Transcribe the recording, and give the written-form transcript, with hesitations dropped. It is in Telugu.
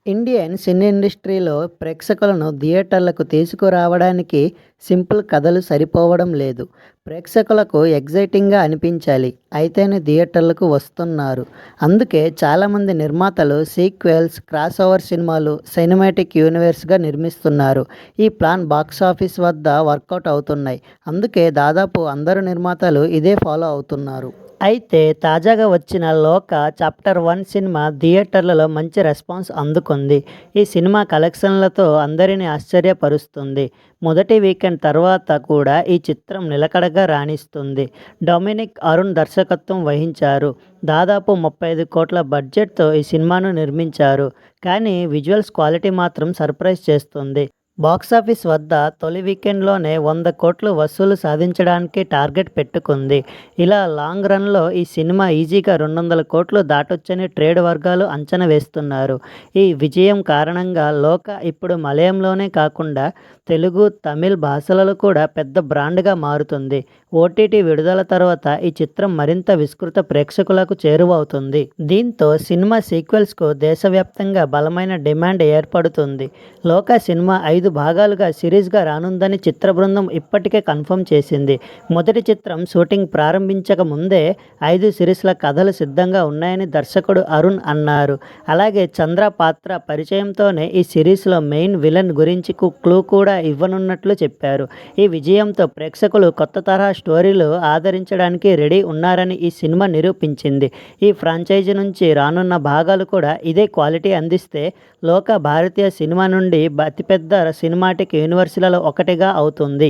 ఇండియన్ సినీ ఇండస్ట్రీలో ప్రేక్షకులను థియేటర్లకు తీసుకురావడానికి సింపుల్ కథలు సరిపోవడం లేదు. ప్రేక్షకులకు ఎగ్జైటింగ్గా అనిపించాలి. అయితేనే థియేటర్లకు వస్తున్నారు. అందుకే చాలామంది నిర్మాతలు సీక్వెల్స్, క్రాస్ ఓవర్ సినిమాలు సినిమాటిక్ యూనివర్స్గా నిర్మిస్తున్నారు. ఈ ప్లాన్ బాక్సాఫీస్ వద్ద వర్కౌట్ అవుతున్నాయి. అందుకే దాదాపు అందరు నిర్మాతలు ఇదే ఫాలో అవుతున్నారు. అయితే తాజాగా వచ్చిన 'లోక చాప్టర్ 1' సినిమా థియేటర్లలో మంచి రెస్పాన్స్ అందుకుంది. ఈ సినిమా కలెక్షన్లతో అందరినీ ఆశ్చర్యపరుస్తుంది. మొదటి వీకెండ్ తర్వాత కూడా ఈ చిత్రం నిలకడగా రాణిస్తుంది. డొమినిక్ అరుణ్ దర్శకత్వం వహించారు. దాదాపు 35 కోట్ల బడ్జెట్తో ఈ సినిమాను నిర్మించారు. కానీ విజువల్స్ క్వాలిటీ మాత్రం సర్ప్రైజ్ చేస్తుంది. బాక్సాఫీస్ వద్ద తొలి వీకెండ్లోనే 100 కోట్లు వసూలు సాధించడానికి టార్గెట్ పెట్టుకుంది. ఇలా లాంగ్ రన్లో ఈ సినిమా ఈజీగా 200 కోట్లు దాటొచ్చని ట్రేడ్ వర్గాలు అంచనా వేస్తున్నారు. ఈ విజయం కారణంగా 'లోక' ఇప్పుడు మలయాళంలోనే కాకుండా తెలుగు, తమిళ్ భాషలలో కూడా పెద్ద బ్రాండ్గా మారుతుంది. ఓటీటీ విడుదల తర్వాత ఈ చిత్రం మరింత విస్తృత ప్రేక్షకులకు చేరువవుతుంది. దీంతో సినిమా సీక్వెల్స్కు దేశవ్యాప్తంగా బలమైన డిమాండ్ ఏర్పడుతుంది. 'లోక' సినిమా 5 భాగాలుగా సిరీస్గా రానుందని చిత్ర బృందం ఇప్పటికే కన్ఫర్మ్ చేసింది. మొదటి చిత్రం షూటింగ్ ప్రారంభించక ముందే 5 సిరీస్ల కథలు సిద్ధంగా ఉన్నాయని దర్శకుడు అరుణ్ అన్నారు. అలాగే చంద్ర పాత్ర పరిచయంతోనే ఈ సిరీస్లో మెయిన్ విలన్ గురించి క్లూ కూడా ఇవ్వనున్నట్లు చెప్పారు. ఈ విజయంతో ప్రేక్షకులు కొత్త తరహా స్టోరీలు ఆదరించడానికి రెడీ ఉన్నారని ఈ సినిమా నిరూపించింది. ఈ ఫ్రాంచైజీ నుంచి రానున్న భాగాలు కూడా ఇదే క్వాలిటీ అందిస్తే 'లోక' భారతీయ సినిమా నుండి అతిపెద్ద సినిమాటిక్ యూనివర్స్లలో ఒకటిగా అవుతుంది.